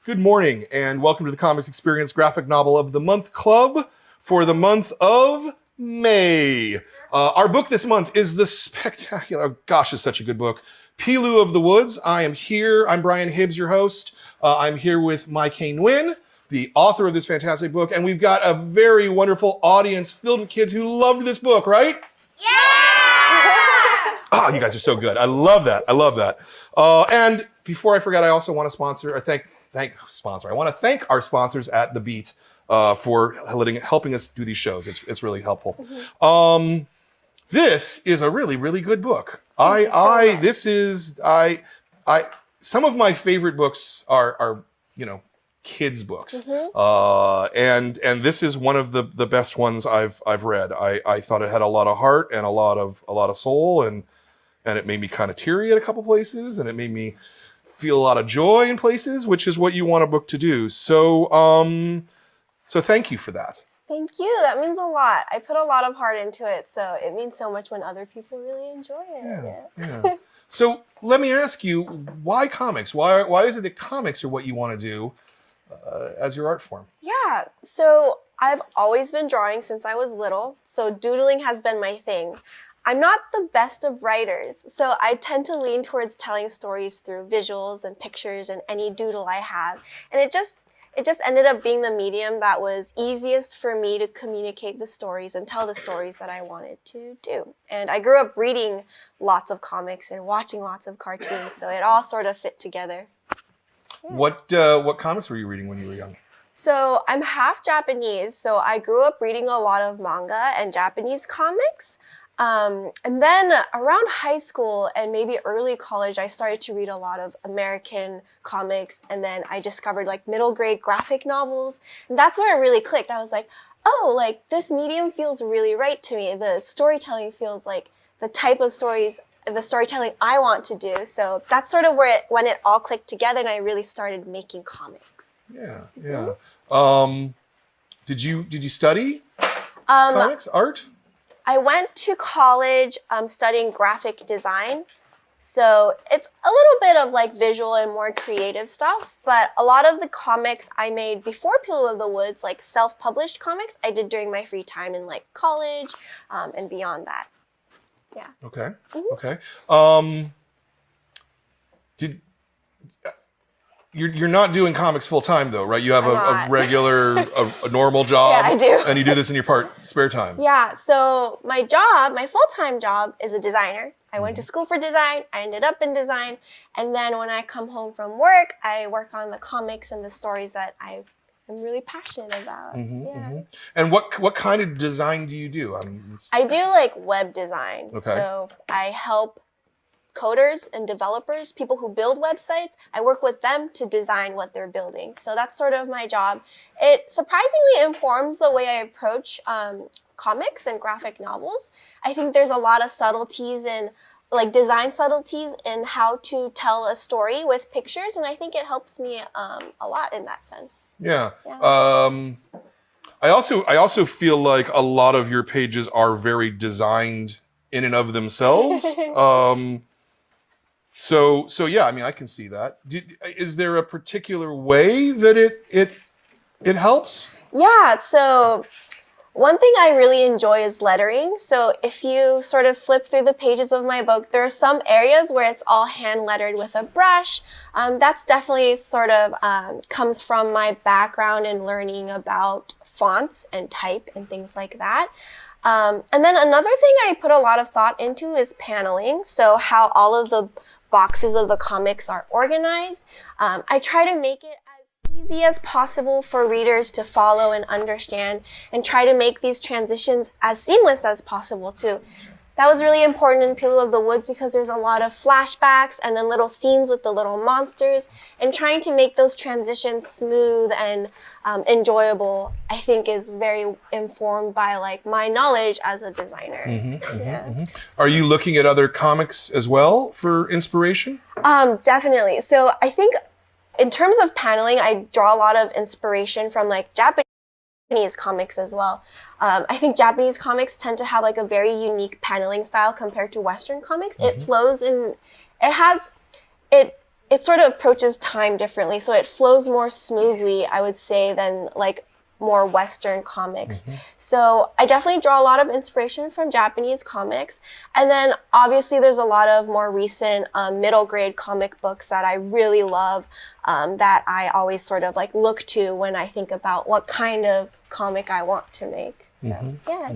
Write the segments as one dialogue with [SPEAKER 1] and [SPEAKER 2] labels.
[SPEAKER 1] Good morning, and welcome to the Comics Experience Graphic Novel of the Month Club for the month of May. Our book this month is the spectacular, oh gosh, it's such a good book, PILU of the Woods. I'm Brian Hibbs, your host. I'm here with Mai Nguyen, the author of this fantastic book, and we've got a very wonderful audience filled with kids who loved this book, right?
[SPEAKER 2] Yeah!
[SPEAKER 1] Oh, you guys are so good. I love that. And before I forget, I also want to I want to thank our sponsors at The Beat for helping us do these shows. It's really helpful. Mm-hmm. This is a really, really good book. Some of my favorite books are kids books. Mm-hmm. And this is one of the best ones I've read. I thought it had a lot of heart and a lot of soul, and it made me kind of teary at a couple places, and it made me feel a lot of joy in places, which is what you want a book to do. So thank you for that.
[SPEAKER 2] Thank you. That means a lot. I put a lot of heart into it, so it means so much when other people really enjoy it.
[SPEAKER 1] Yeah. So let me ask you, why comics? Why is it that comics are what you want to do as your art form?
[SPEAKER 2] Yeah. So I've always been drawing since I was little, so doodling has been my thing. I'm not the best of writers, so I tend to lean towards telling stories through visuals and pictures and any doodle I have. And it just ended up being the medium that was easiest for me to communicate the stories and tell the stories that I wanted to do. And I grew up reading lots of comics and watching lots of cartoons, so it all sort of fit together.
[SPEAKER 1] Yeah. What comics were you reading when you were young?
[SPEAKER 2] So I'm half Japanese, so I grew up reading a lot of manga and Japanese comics. And then around high school and maybe early college, I started to read a lot of American comics, and then I discovered like middle grade graphic novels, and that's where it really clicked. I was like, oh, like this medium feels really right to me. The storytelling feels like the type of the storytelling I want to do. So that's sort of when it all clicked together, and I really started making comics.
[SPEAKER 1] Yeah. Mm-hmm. Did you study comics, art?
[SPEAKER 2] I went to college studying graphic design. So it's a little bit of like visual and more creative stuff, but a lot of the comics I made before PILU of the Woods, like self-published comics, I did during my free time in like college and beyond that. Yeah.
[SPEAKER 1] Okay.
[SPEAKER 2] Mm-hmm.
[SPEAKER 1] Okay. You're not doing comics full time though, right? You have a regular, a normal job.
[SPEAKER 2] Yeah, I do.
[SPEAKER 1] And you do this in your spare time.
[SPEAKER 2] Yeah, so my full-time job is a designer. I went to school for design, I ended up in design, and then when I come home from work, I work on the comics and the stories that I am really passionate about. Mm-hmm, yeah. Mm-hmm.
[SPEAKER 1] And what kind of design do you do?
[SPEAKER 2] I do like web design.
[SPEAKER 1] Okay.
[SPEAKER 2] So I help coders and developers, people who build websites. I work with them to design what they're building. So that's sort of my job. It surprisingly informs the way I approach comics and graphic novels. I think there's a lot of subtleties and like design subtleties in how to tell a story with pictures, and I think it helps me a lot in that sense.
[SPEAKER 1] Yeah. I also feel like a lot of your pages are very designed in and of themselves. So yeah, I mean, I can see that. Is there a particular way that it helps?
[SPEAKER 2] Yeah, so one thing I really enjoy is lettering. So if you sort of flip through the pages of my book, there are some areas where it's all hand lettered with a brush. That's definitely sort of comes from my background in learning about fonts and type and things like that. And then another thing I put a lot of thought into is paneling. So how all of the boxes of the comics are organized. I try to make it as easy as possible for readers to follow and understand, and try to make these transitions as seamless as possible too. That was really important in PILU of the Woods because there's a lot of flashbacks and then little scenes with the little monsters, and trying to make those transitions smooth and enjoyable, I think is very informed by like my knowledge as a designer.
[SPEAKER 1] Are you looking at other comics as well for inspiration?
[SPEAKER 2] Definitely. So I think in terms of paneling, I draw a lot of inspiration from like Japanese comics as well. I think Japanese comics tend to have like a very unique paneling style compared to Western comics. It flows in, it it sort of approaches time differently, so it flows more smoothly, I would say, than like more Western comics. So I definitely draw a lot of inspiration from Japanese comics. And then obviously there's a lot of more recent middle grade comic books that I really love, that I always sort of like look to when I think about what kind of comic I want to make. So yeah.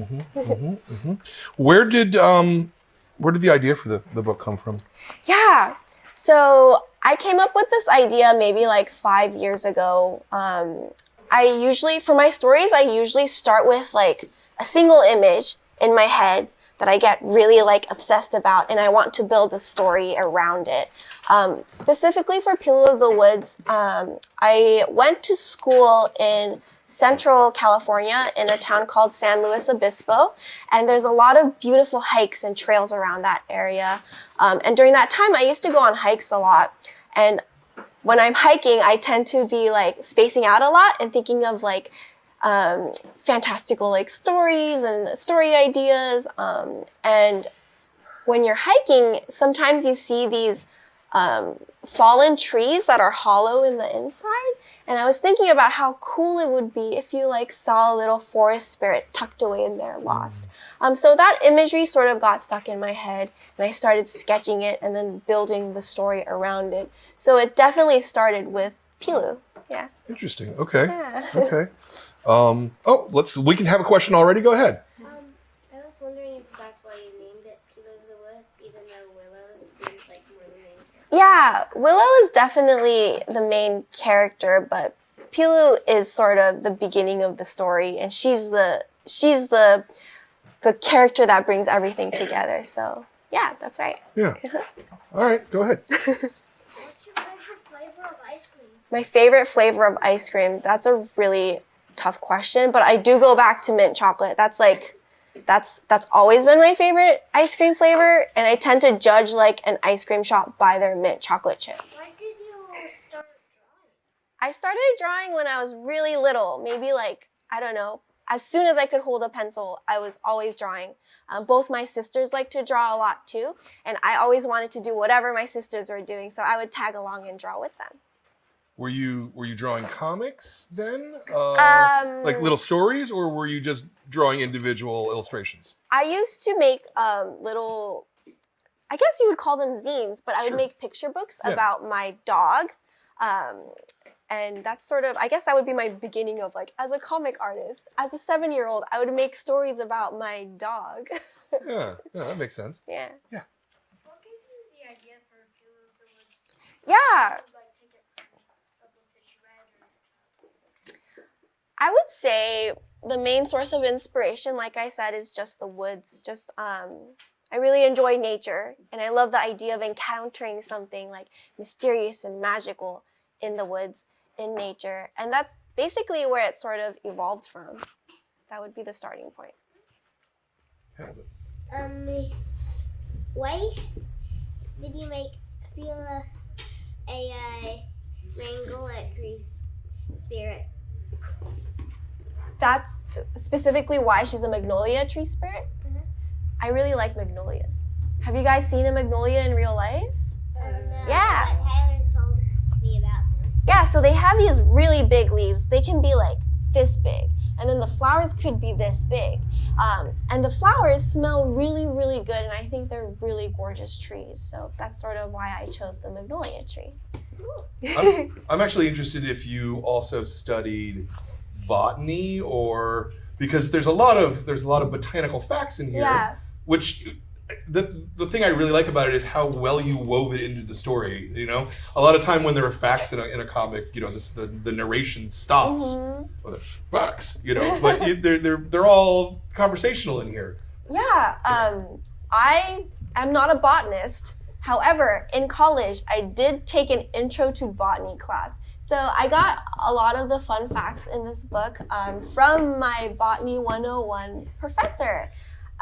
[SPEAKER 1] Where did the idea for the book come from?
[SPEAKER 2] Yeah. So I came up with this idea maybe like 5 years ago. For my stories, I usually start with like a single image in my head that I get really like obsessed about, and I want to build a story around it. Specifically for PILU of the Woods, I went to school in Central California in a town called San Luis Obispo, and there's a lot of beautiful hikes and trails around that area. And during that time, I used to go on hikes a lot, and when I'm hiking, I tend to be like spacing out a lot and thinking of like fantastical like stories and story ideas. And when you're hiking, sometimes you see these fallen trees that are hollow in the inside. And I was thinking about how cool it would be if you like saw a little forest spirit tucked away in there, lost. So that imagery sort of got stuck in my head, and I started sketching it and then building the story around it. So it definitely started with PILU. Yeah.
[SPEAKER 1] Interesting. Okay.
[SPEAKER 2] Yeah.
[SPEAKER 1] Okay. We can have a question already. Go ahead.
[SPEAKER 3] I was wondering if that's why you named it PILU of the Woods, even though Willow seems like more the main character.
[SPEAKER 2] Yeah, Willow is definitely the main character, but PILU is sort of the beginning of the story, and she's the character that brings everything together. So yeah, that's right.
[SPEAKER 1] Yeah. All right. Go ahead.
[SPEAKER 3] What's your favorite flavor of ice cream?
[SPEAKER 2] My favorite flavor of ice cream, that's a really tough question, but I do go back to mint chocolate. That's always been my favorite ice cream flavor, and I tend to judge like an ice cream shop by their mint chocolate chip.
[SPEAKER 3] Why did you start drawing?
[SPEAKER 2] I started drawing when I was really little, maybe like, I don't know, as soon as I could hold a pencil, I was always drawing. Both my sisters like to draw a lot too, and I always wanted to do whatever my sisters were doing, so I would tag along and draw with them.
[SPEAKER 1] Were you drawing comics then? Like little stories, or were you just drawing individual illustrations?
[SPEAKER 2] I used to make little, I guess you would call them zines, but I would
[SPEAKER 1] Sure.
[SPEAKER 2] make picture books about my dog. And that's sort of, I guess that would be my beginning of like, as a comic artist. As a 7-year-old, I would make stories about my dog.
[SPEAKER 1] Yeah, that makes sense.
[SPEAKER 2] Yeah.
[SPEAKER 1] Yeah.
[SPEAKER 3] What gave you the idea for PILU of the Woods?
[SPEAKER 2] Yeah.
[SPEAKER 3] Like take it from a book that you read or...
[SPEAKER 2] I would say the main source of inspiration, like I said, is just the woods. I really enjoy nature, and I love the idea of encountering something like mysterious and magical in the woods, in nature. And that's basically where it sort of evolved from. That would be the starting point.
[SPEAKER 3] Why did you feel a Mangola tree spirit?
[SPEAKER 2] That's specifically why she's a magnolia tree spirit. I really like magnolias. Have you guys seen a magnolia in real life?
[SPEAKER 3] No.
[SPEAKER 2] Yeah.
[SPEAKER 3] But Tyler told me about them.
[SPEAKER 2] Yeah, so they have these really big leaves. They can be like this big, and then the flowers could be this big. And the flowers smell really, really good, and I think they're really gorgeous trees. So that's sort of why I chose the magnolia tree.
[SPEAKER 1] I'm actually interested if you also studied botany, or because there's a lot of botanical facts in here.
[SPEAKER 2] Yeah.
[SPEAKER 1] Which the thing I really like about it is how well you wove it into the story. You know, a lot of time when there are facts in a comic, you know, the narration stops. Well, they're facts, you know, but they're all conversational in here.
[SPEAKER 2] Yeah, I am not a botanist. However, in college, I did take an intro to botany class. So I got a lot of the fun facts in this book from my Botany 101 professor.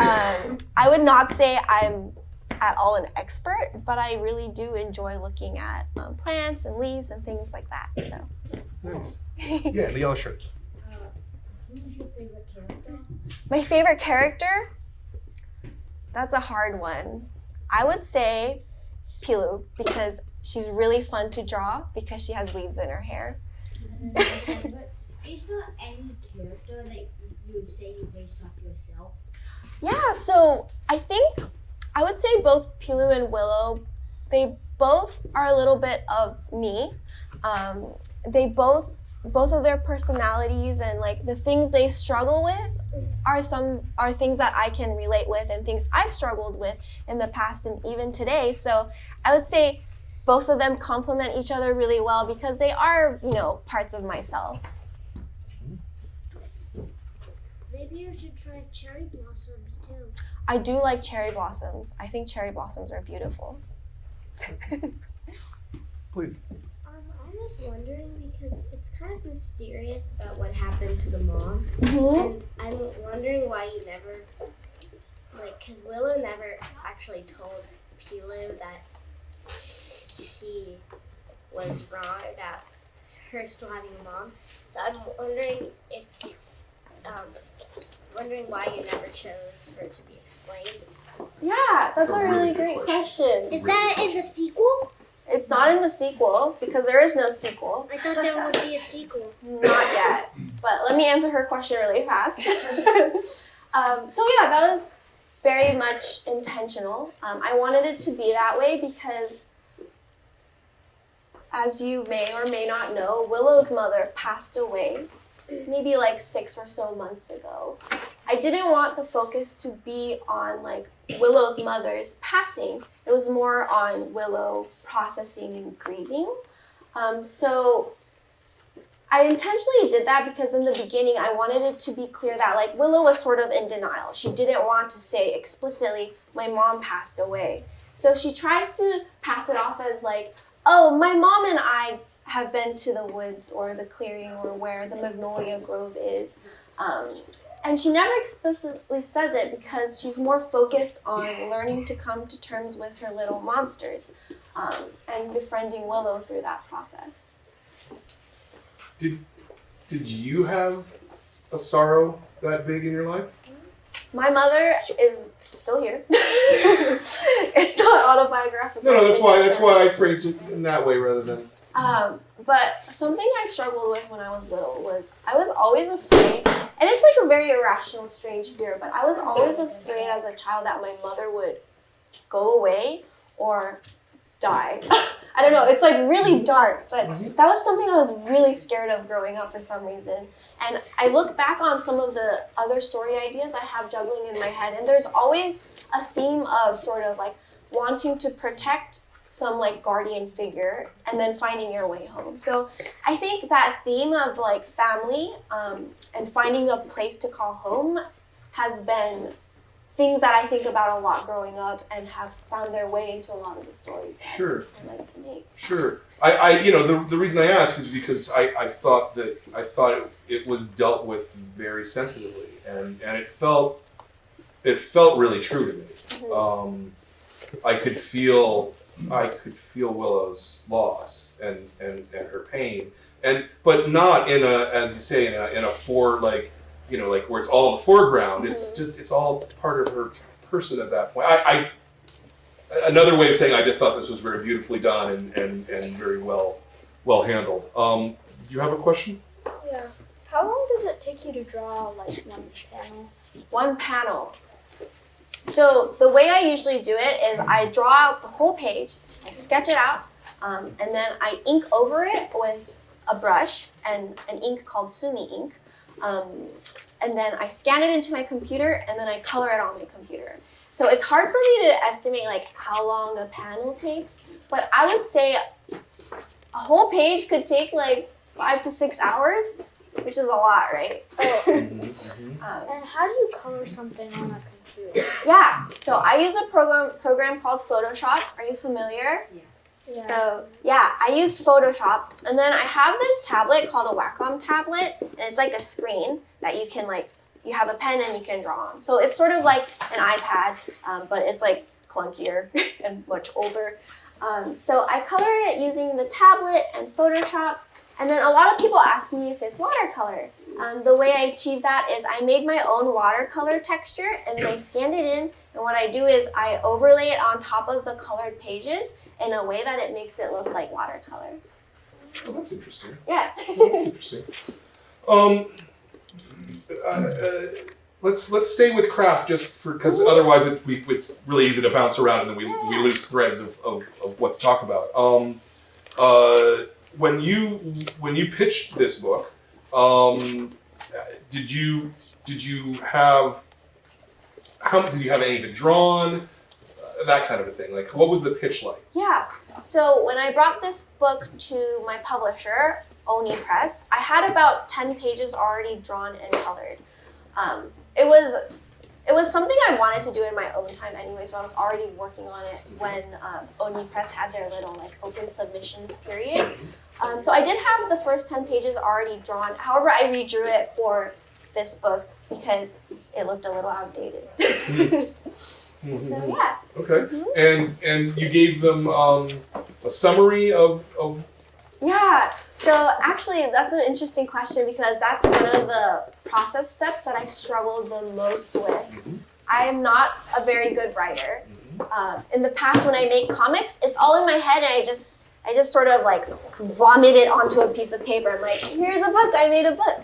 [SPEAKER 2] I would not say I'm at all an expert, but I really do enjoy looking at plants and leaves and things like that. So.
[SPEAKER 1] Nice. Yeah, the yellow shirt.
[SPEAKER 3] Who's your favorite character?
[SPEAKER 2] My favorite character? That's a hard one. I would say PILU, because she's really fun to draw because she has leaves in her hair.
[SPEAKER 3] But is there any character that you would say you based off yourself?
[SPEAKER 2] Yeah, so I would say both PILU and Willow, they both are a little bit of me. They both of their personalities and like the things they struggle with are things that I can relate with and things I've struggled with in the past and even today. So I would say both of them complement each other really well because they are, parts of myself.
[SPEAKER 3] Maybe you should try cherry blossoms too.
[SPEAKER 2] I do like cherry blossoms. I think cherry blossoms are beautiful.
[SPEAKER 1] Please.
[SPEAKER 3] I was wondering because it's kind of mysterious about what happened to the mom.
[SPEAKER 2] Mm-hmm.
[SPEAKER 3] And I'm wondering why you never, because Willow never actually told PILU that she was wrong about her still having a mom. So I'm wondering why you never chose for it to be explained.
[SPEAKER 2] Yeah, that's a really
[SPEAKER 1] good
[SPEAKER 2] great question.
[SPEAKER 3] Is that in the sequel?
[SPEAKER 2] It's not in the sequel because there is no sequel.
[SPEAKER 3] I thought there would be a sequel.
[SPEAKER 2] Not yet. But let me answer her question really fast. So yeah, that was very much intentional. I wanted it to be that way because, as you may or may not know, Willow's mother passed away maybe like 6 or so months ago. I didn't want the focus to be on like Willow's mother's passing. It was more on Willow processing and grieving. So I intentionally did that because in the beginning I wanted it to be clear that like Willow was sort of in denial. She didn't want to say explicitly, my mom passed away. So she tries to pass it off as like, oh, my mom and I have been to the woods or the clearing or where the magnolia grove is. And she never explicitly says it because she's more focused on learning to come to terms with her little monsters and befriending Willow through that process.
[SPEAKER 1] Did you have a sorrow that big in your life?
[SPEAKER 2] My mother is still here. It's not autobiographical.
[SPEAKER 1] No, that's why I phrased it in that way rather than.
[SPEAKER 2] But something I struggled with when I was little was I was always afraid, and it's like a very irrational, strange fear, but I was always afraid as a child that my mother would go away or die. I don't know, it's like really dark, but that was something I was really scared of growing up for some reason. And I look back on some of the other story ideas I have juggling in my head, and there's always a theme of sort of like wanting to protect some like guardian figure and then finding your way home. So I think that theme of like family and finding a place to call home has been things that I think about a lot growing up and have found their way into a lot of the stories that I like to make.
[SPEAKER 1] Sure. I the reason I ask is because I thought it was dealt with very sensitively and it felt really true to me.
[SPEAKER 2] Mm-hmm.
[SPEAKER 1] I could feel Willow's loss and her pain, but not in a, as you say, in a like where it's all in the foreground. It's just it's all part of her person at that point. Another way of saying I just thought this was very beautifully done and very well handled. Do you have a question?
[SPEAKER 4] Yeah. How long does it take you to draw like one panel?
[SPEAKER 2] One panel. So the way I usually do it is I draw out the whole page, I sketch it out, and then I ink over it with a brush and an ink called Sumi ink. And then I scan it into my computer and then I color it on my computer. So it's hard for me to estimate like how long a panel takes, but I would say a whole page could take like 5 to 6 hours, which is a lot, right?
[SPEAKER 4] And how do you color something on a computer?
[SPEAKER 2] Yeah, so I use a program called Photoshop. Are you familiar?
[SPEAKER 4] Yeah.
[SPEAKER 2] So yeah, I use Photoshop, and then I have this tablet called a Wacom tablet, and it's like a screen that you can you have a pen and you can draw on. So it's sort of like an iPad, but it's like clunkier and much older. So I color it using the tablet and Photoshop, and then a lot of people ask me if it's watercolor. The way I achieved that is I made my own watercolor texture and then I scanned it in. And what I do is I overlay it on top of the colored pages in a way that it makes it look like watercolor.
[SPEAKER 1] Oh, that's interesting.
[SPEAKER 2] Yeah.
[SPEAKER 1] That's interesting. Let's stay with craft just because otherwise it's really easy to bounce around and then we lose threads of what to talk about. When you pitched this book, did you have any of it drawn? That kind of a thing. Like, what was the pitch like?
[SPEAKER 2] Yeah. So when I brought this book to my publisher, Oni Press, I had about 10 pages already drawn and colored. It was something I wanted to do in my own time anyway, so I was already working on it when Oni Press had their little like open submissions period. So I did have the first 10 pages already drawn. However, I redrew it for this book because it looked a little outdated. So yeah.
[SPEAKER 1] Okay. And you gave them a summary of.
[SPEAKER 2] Yeah. So actually, that's an interesting question because that's one of the process steps that I struggled the most with. I am not a very good writer. In the past, when I make comics, it's all in my head, and I just sort of like vomit it onto a piece of paper. I'm like, here's a book. I made a book.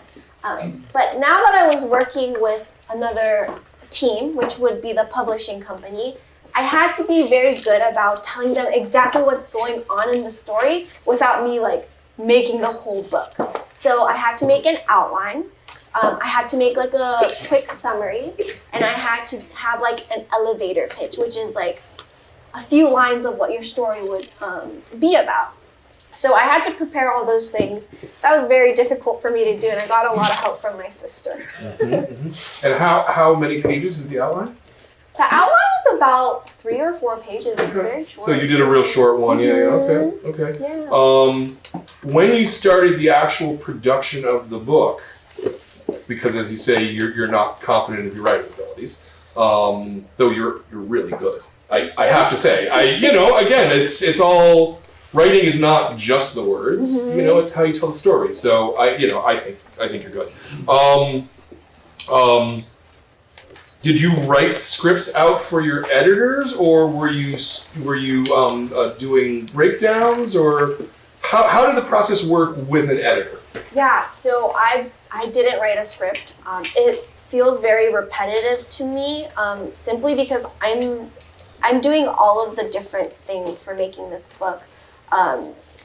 [SPEAKER 2] But now that I was working with another team, which would be the publishing company, I had to be very good about telling them exactly what's going on in the story without me like making the whole book. So I had to make an outline. I had to make like a quick summary, and I had to have like an elevator pitch, which is like a few lines of what your story would be about. So I had to prepare all those things. That was very difficult for me to do, and I got a lot of help from my sister.
[SPEAKER 1] And how many pages is the outline?
[SPEAKER 2] The outline is about 3 or 4 pages. It's very short.
[SPEAKER 1] So you did a real short one, yeah. Okay.
[SPEAKER 2] Yeah.
[SPEAKER 1] When you started the actual production of the book, because as you say, you're not confident of your writing abilities, though you're really good. I have to say, again, it's all. Writing is not just the words, it's how you tell the story. So I think you're good. Did you write scripts out for your editors, or were you doing breakdowns, or how did the process work with an editor?
[SPEAKER 2] Yeah, so I didn't write a script. It feels very repetitive to me, simply because I'm doing all of the different things for making this book.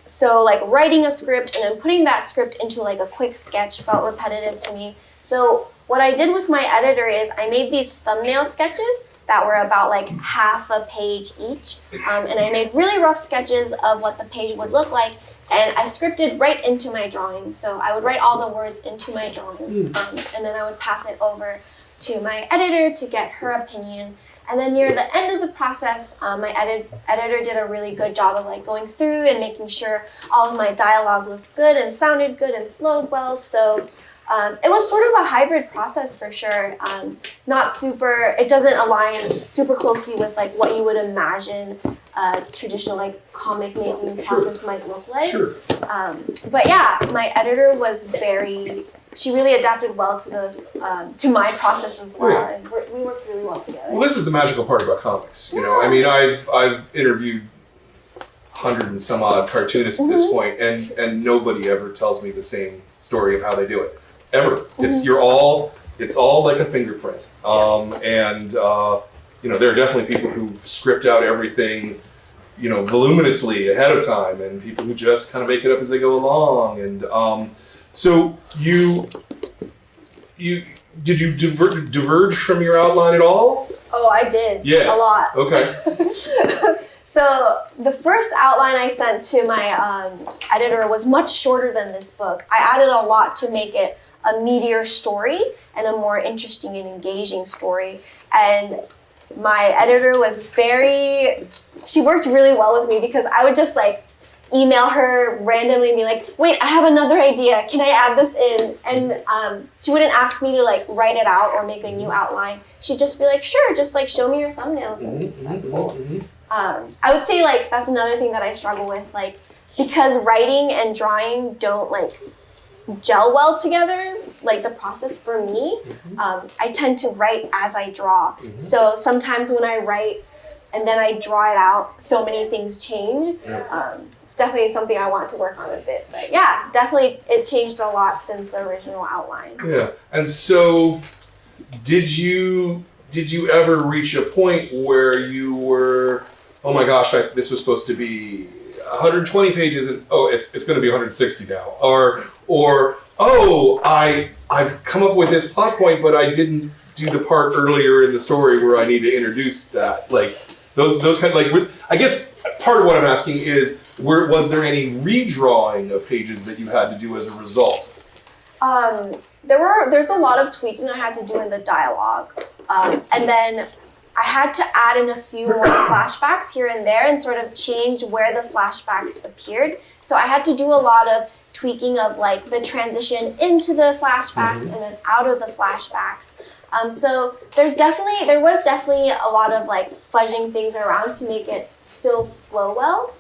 [SPEAKER 2] So like writing a script and then putting that script into like a quick sketch felt repetitive to me. So what I did with my editor is I made these thumbnail sketches that were about like half a page each. And I made really rough sketches of what the page would look like. And I scripted right into my drawing. So I would write all the words into my drawings. And then I would pass it over to my editor to get her opinion. And then near the end of the process, my editor did a really good job of like going through and making sure all of my dialogue looked good and sounded good and flowed well. So it was sort of a hybrid process for sure. It doesn't align super closely with like what you would imagine a traditional like comic making process might look like.
[SPEAKER 1] Sure.
[SPEAKER 2] But yeah, my editor was she really adapted well to my process as well, and we worked really well together.
[SPEAKER 1] Well, this is the magical part about comics. I mean, I've interviewed 100 and some odd cartoonists at this point, and nobody ever tells me the same story of how they do it ever. It's all like a fingerprint. And there are definitely people who script out everything, voluminously ahead of time, and people who just kind of make it up as they go along. And so did you diverge from your outline at all?
[SPEAKER 2] Oh, I did.
[SPEAKER 1] Yeah.
[SPEAKER 2] A lot.
[SPEAKER 1] Okay.
[SPEAKER 2] So the first outline I sent to my editor was much shorter than this book. I added a lot to make it a meatier story and a more interesting and engaging story. And my editor was she worked really well with me because I would just like email her randomly and be like, wait, I have another idea. Can I add this in? And she wouldn't ask me to like write it out or make a new outline. She'd just be like, sure, just like show me your thumbnails. And that's cool. I would say like that's another thing that I struggle with, like because writing and drawing don't like gel well together. like the process for me. I tend to write as I draw. So sometimes when I write and then I draw it out, so many things change. It's definitely something I want to work on a bit. But yeah, definitely it changed a lot since the original outline.
[SPEAKER 1] Yeah. And so did you ever reach a point where you were, oh my gosh, this was supposed to be 120 pages and it's going to be 160 now, or oh, I've come up with this plot point but I didn't do the part earlier in the story where I need to introduce that, like those kind of, like, I guess part of what I'm asking is, was there any redrawing of pages that you had to do as a result?
[SPEAKER 2] There's a lot of tweaking I had to do in the dialogue, and then I had to add in a few more flashbacks here and there and sort of change where the flashbacks appeared. So I had to do a lot of tweaking of like the transition into the flashbacks and then out of the flashbacks. So there was definitely a lot of like fudging things around to make it still flow well.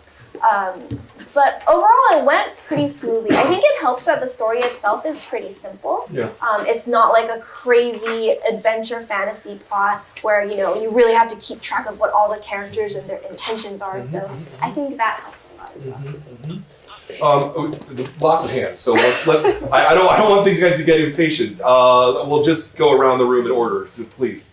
[SPEAKER 2] But overall, it went pretty smoothly. I think it helps that the story itself is pretty simple.
[SPEAKER 1] Yeah.
[SPEAKER 2] It's not like a crazy adventure fantasy plot where, you know, you really have to keep track of what all the characters and their intentions are. So I think that helped a lot as well.
[SPEAKER 1] Lots of hands. So let's. I don't want these guys to get impatient. We'll just go around the room in order, please.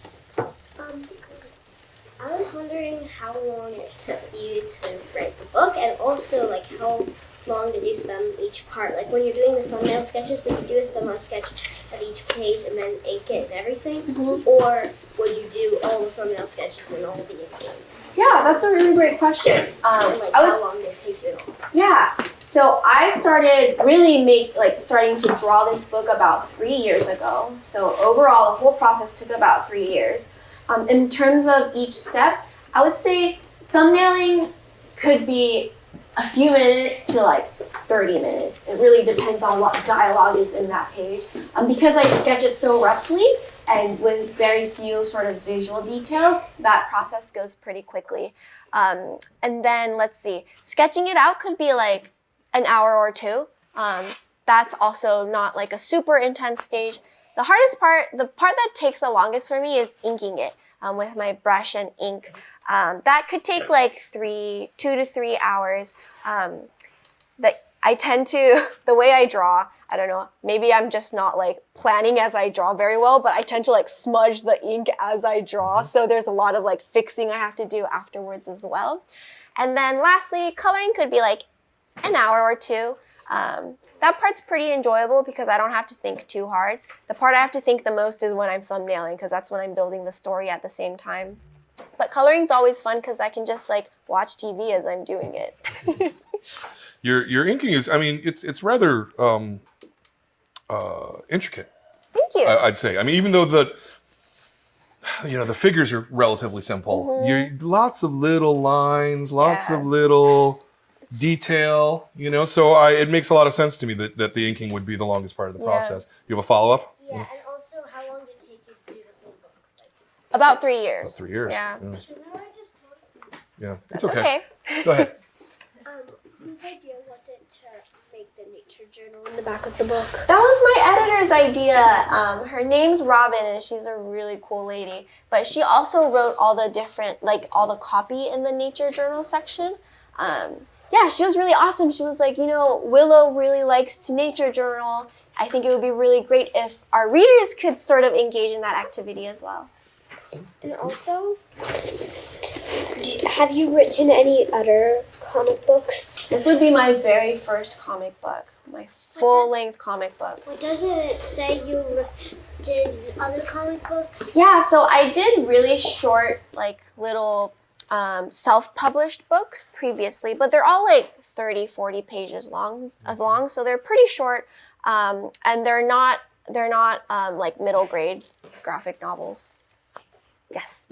[SPEAKER 3] I was wondering how long it took you to write the book, and also like how long did you spend each part? Like when you're doing the thumbnail sketches, would you do a thumbnail sketch of each page and then ink it and everything, or would you do all the thumbnail sketches and then all the inking?
[SPEAKER 2] Yeah, that's a really great question.
[SPEAKER 3] And like how long did it take you?
[SPEAKER 2] Yeah. So I started really starting to draw this book about 3 years ago. So overall, the whole process took about 3 years. In terms of each step, I would say thumbnailing could be a few minutes to like 30 minutes. It really depends on what dialogue is in that page. Because I sketch it so roughly and with very few sort of visual details, that process goes pretty quickly. And then let's see, sketching it out could be like an hour or two. That's also not like a super intense stage. The hardest part, the part that takes the longest for me is inking it with my brush and ink. That could take like 2 to 3 hours. I tend to, the way I draw, I don't know, maybe I'm just not like planning as I draw very well, but I tend to like smudge the ink as I draw. So there's a lot of like fixing I have to do afterwards as well. And then lastly, coloring could be like an hour or two. That part's pretty enjoyable because I don't have to think too hard. The part I have to think the most is when I'm thumbnailing because that's when I'm building the story at the same time. But coloring's always fun because I can just like watch TV as I'm doing it.
[SPEAKER 1] Your inking is, I mean, it's rather intricate.
[SPEAKER 2] Thank you.
[SPEAKER 1] I'd say. I mean, even though the figures are relatively simple, lots of little lines, lots of little detail, so it makes a lot of sense to me that the inking would be the longest part of the process. You have a follow-up?
[SPEAKER 3] Yeah, and also how long did it take you to do the whole book?
[SPEAKER 2] About 3 years.
[SPEAKER 1] About 3 years.
[SPEAKER 2] Yeah.
[SPEAKER 3] I just noticed that.
[SPEAKER 1] Yeah,
[SPEAKER 2] That's
[SPEAKER 1] it's okay. Go ahead.
[SPEAKER 3] Whose idea was it to make the nature journal in the back of the book?
[SPEAKER 2] That was my editor's idea. Her name's Robin, and she's a really cool lady. But she also wrote all the different, like all the copy in the nature journal section. Yeah, she was really awesome. She was like, Willow really likes to nature journal. I think it would be really great if our readers could sort of engage in that activity as well.
[SPEAKER 3] And also, have you written any other comic books?
[SPEAKER 2] This would be my very first comic book, my full-length comic book.
[SPEAKER 3] Well, doesn't it say you did other comic books?
[SPEAKER 2] Yeah, so I did really short, like little self-published books previously, but they're all like 30, 40 pages long, so they're pretty short, and they're not like middle grade graphic novels. Yes.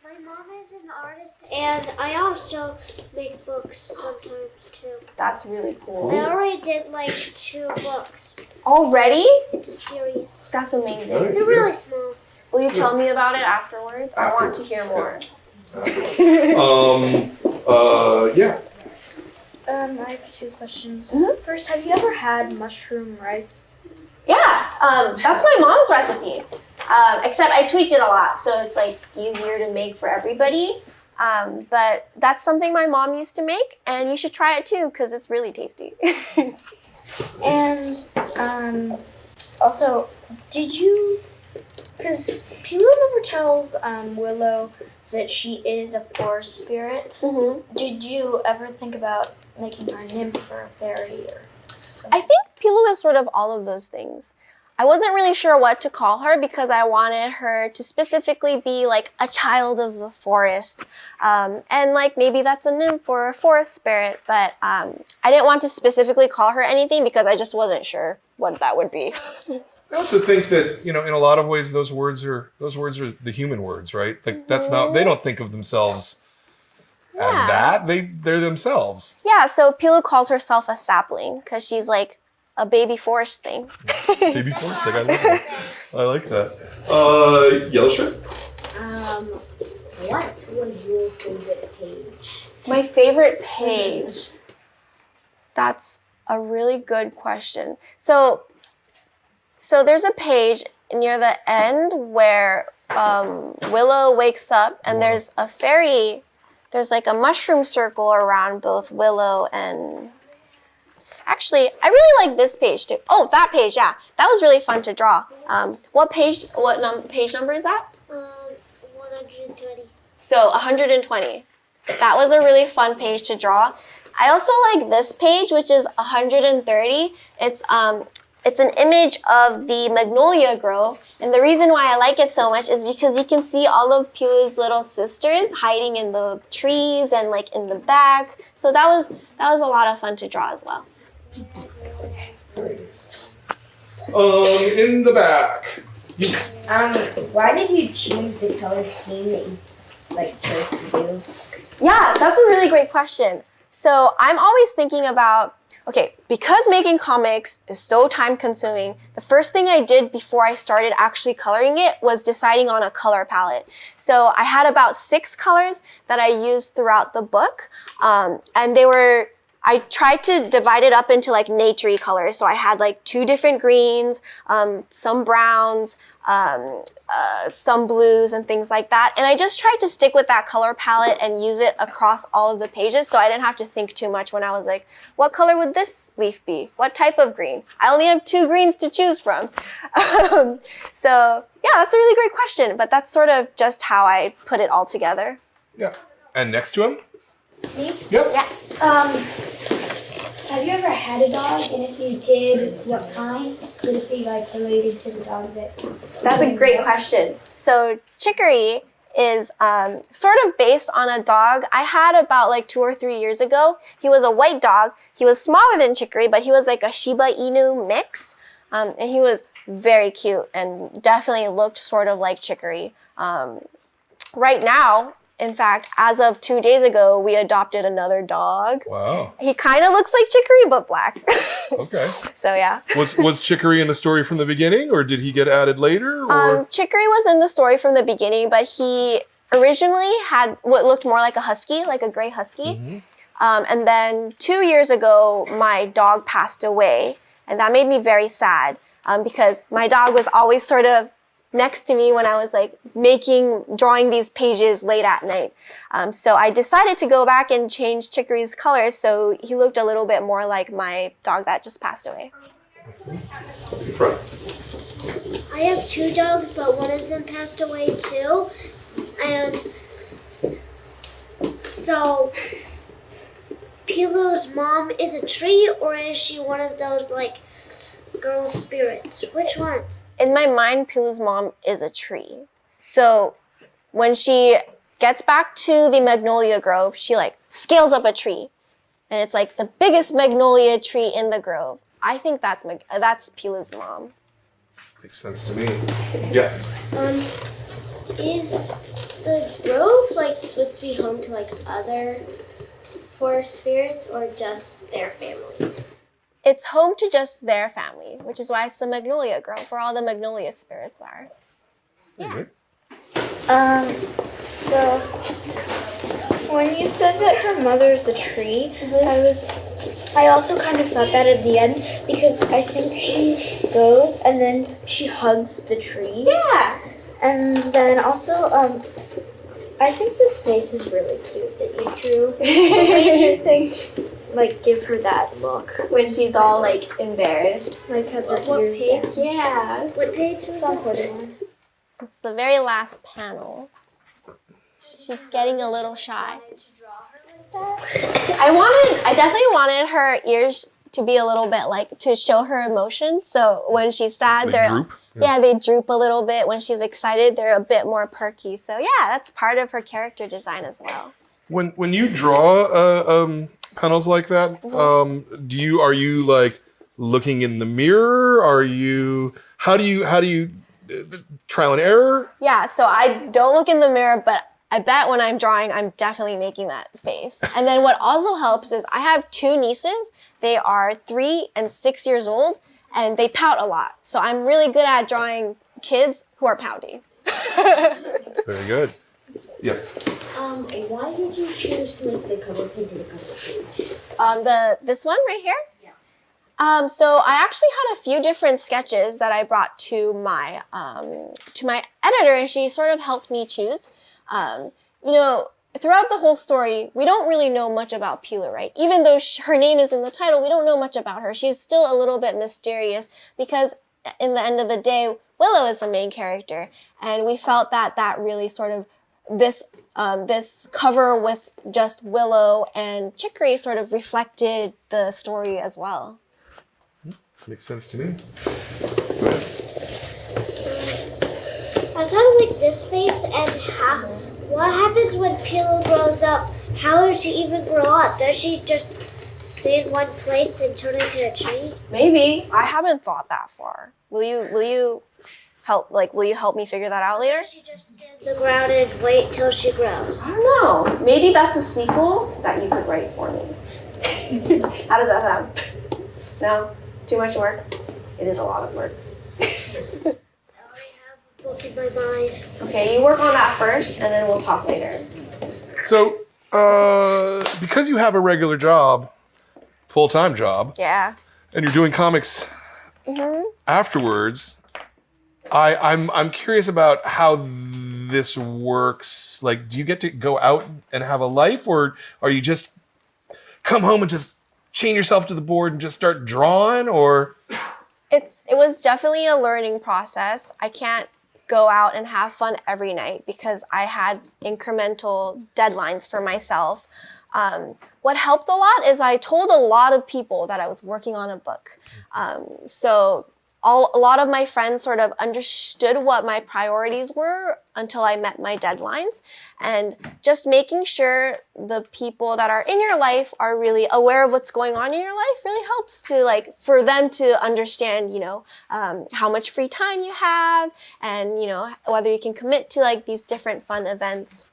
[SPEAKER 3] My mom is an artist, and I also make books sometimes too.
[SPEAKER 2] That's really cool.
[SPEAKER 3] I already did like 2 books.
[SPEAKER 2] Already?
[SPEAKER 3] It's a series.
[SPEAKER 2] That's amazing.
[SPEAKER 1] Nice.
[SPEAKER 3] They're really small.
[SPEAKER 2] Will you tell me about it afterwards? I want to hear more.
[SPEAKER 1] Yeah.
[SPEAKER 4] I have 2 questions. First, have you ever had mushroom rice?
[SPEAKER 2] Yeah, That's my mom's recipe. Except I tweaked it a lot, so it's like easier to make for everybody. But that's something my mom used to make, and you should try it too because it's really tasty.
[SPEAKER 4] And also, did you? Because Pilu never tells Willow that she is a forest spirit.
[SPEAKER 2] Mm-hmm.
[SPEAKER 4] Did you ever think about making her a nymph or a fairy or something?
[SPEAKER 2] I think Pilu is sort of all of those things. I wasn't really sure what to call her because I wanted her to specifically be like a child of the forest. And like maybe that's a nymph or a forest spirit, but I didn't want to specifically call her anything because I just wasn't sure what that would be.
[SPEAKER 1] I also think that, in a lot of ways, those words are the human words, right? Like that's not, they don't think of themselves as that. They're themselves.
[SPEAKER 2] Yeah, so Pilu calls herself a sapling because she's like a baby forest thing.
[SPEAKER 1] Baby forest thing, I like that. Yellow Shrimp?
[SPEAKER 3] What was your favorite page?
[SPEAKER 2] My favorite page? That's a really good question. So there's a page near the end where Willow wakes up and there's a fairy, there's like a mushroom circle around both Willow and... Actually, I really like this page too. Oh, that page, yeah. That was really fun to draw. What page number is that?
[SPEAKER 3] 120.
[SPEAKER 2] So 120. That was a really fun page to draw. I also like this page, which is 130. It's an image of the magnolia grove. And the reason why I like it so much is because you can see all of Pilu's little sisters hiding in the trees and like in the back. So that was a lot of fun to draw as well.
[SPEAKER 1] Nice. In the back.
[SPEAKER 3] Why did you choose the color scheme that you chose to do?
[SPEAKER 2] Yeah, that's a really great question. So I'm always thinking about, okay, because making comics is so time consuming, the first thing I did before I started actually coloring it was deciding on a color palette. So I had about 6 colors that I used throughout the book, and I tried to divide it up into like naturey colors. So I had like 2 different greens, some browns, some blues and things like that. And I just tried to stick with that color palette and use it across all of the pages. So I didn't have to think too much when I was like, what color would this leaf be? What type of green? I only have 2 greens to choose from. So yeah, that's a really great question, but that's sort of just how I put it all together.
[SPEAKER 1] Yeah. And next to him?
[SPEAKER 4] Me?
[SPEAKER 1] Yep.
[SPEAKER 2] Yeah.
[SPEAKER 4] Have you ever had a dog? And if you did, what kind? Could it be like related to the dog that...
[SPEAKER 2] That's a great question. So Chicory is sort of based on a dog I had about like 2 or 3 years ago. He was a white dog. He was smaller than Chicory, but he was like a Shiba Inu mix. And he was very cute and definitely looked sort of like Chicory. Right now, in fact, as of 2 days ago, we adopted another dog.
[SPEAKER 1] Wow.
[SPEAKER 2] He kind of looks like Chicory, but black.
[SPEAKER 1] Okay.
[SPEAKER 2] So yeah.
[SPEAKER 1] Was Chicory in the story from the beginning, or did he get added later? Or?
[SPEAKER 2] Chicory was in the story from the beginning, but he originally had what looked more like a husky, like a gray husky.
[SPEAKER 1] Mm-hmm.
[SPEAKER 2] And then 2 years ago, my dog passed away, and that made me very sad because my dog was always sort of next to me when I was like drawing these pages late at night. So I decided to go back and change Chicory's colors so he looked a little bit more like my dog that just passed away.
[SPEAKER 3] I have 2 dogs, but one of them passed away too. And so Pilu's mom is a tree, or is she one of those like girl spirits? Which one?
[SPEAKER 2] In my mind, Pilu's mom is a tree. So when she gets back to the magnolia grove, she like scales up a tree. And it's like the biggest magnolia tree in the grove. I think that's Pilu's mom.
[SPEAKER 1] Makes sense to me. Yeah.
[SPEAKER 3] Is the grove like supposed to be home to like other forest spirits or just their family?
[SPEAKER 2] It's home to just their family, which is why it's the magnolia grove, where all the magnolia spirits are.
[SPEAKER 1] Very good.
[SPEAKER 4] So when you said that her mother's a tree, I also kind of thought that at the end because I think she goes and then she hugs the tree.
[SPEAKER 2] Yeah.
[SPEAKER 4] And then also, I think this face is really cute that you drew. What made you think, like, give her that look?
[SPEAKER 2] When she's all like embarrassed.
[SPEAKER 4] Like, has her
[SPEAKER 3] What
[SPEAKER 4] ears
[SPEAKER 3] page?
[SPEAKER 4] down.
[SPEAKER 2] Yeah.
[SPEAKER 3] What page was
[SPEAKER 4] It's on
[SPEAKER 3] that?
[SPEAKER 4] 41.
[SPEAKER 2] It's the very last panel. She's getting a little shy. I definitely wanted her ears to be a little bit like, to show her emotions. So when she's sad,
[SPEAKER 1] They droop?
[SPEAKER 2] Yeah, they droop a little bit. When she's excited, they're a bit more perky. So yeah, that's part of her character design as well.
[SPEAKER 1] When you draw panels like that, are you like looking in the mirror? How do you trial and error?
[SPEAKER 2] Yeah, so I don't look in the mirror, but I bet when I'm drawing, I'm definitely making that face. And then what also helps is I have 2 nieces. They are 3 and 6 years old, and they pout a lot. So I'm really good at drawing kids who are pouty.
[SPEAKER 1] Very good. Yeah.
[SPEAKER 3] Why did you choose to make the cover page the cover page?
[SPEAKER 2] This one right here? So I actually had a few different sketches that I brought to my editor, and she sort of helped me choose. Throughout the whole story, we don't really know much about PILU, right? Even though her name is in the title, we don't know much about her. She's still a little bit mysterious because in the end of the day, Willow is the main character. And we felt that really sort of this cover with just Willow and Chicory sort of reflected the story as well.
[SPEAKER 1] Makes sense to me.
[SPEAKER 3] I kind of like this face and what happens when PILU grows up? How does she even grow up? Does she just stay in one place and turn into a tree?
[SPEAKER 2] Maybe. I haven't thought that far. Will you help me figure that out later?
[SPEAKER 3] She just stands on the ground and wait till she grows.
[SPEAKER 2] I don't know. Maybe that's a sequel that you could write for me. How does that sound? No? Too much work? It is a lot of work.
[SPEAKER 3] Book in my mind.
[SPEAKER 2] Okay, you work on that first, and then we'll talk later.
[SPEAKER 1] So, because you have a regular job, full-time job,
[SPEAKER 2] Yeah.
[SPEAKER 1] and you're doing comics afterwards, I'm curious about how this works. Like, do you get to go out and have a life, or are you just come home and just chain yourself to the board and just start drawing, or?
[SPEAKER 2] It was definitely a learning process. I can't go out and have fun every night because I had incremental deadlines for myself. What helped a lot is I told a lot of people that I was working on a book. So a lot of my friends sort of understood what my priorities were until I met my deadlines. And just making sure the people that are in your life are really aware of what's going on in your life really helps to for them to understand, how much free time you have and, whether you can commit to these different fun events.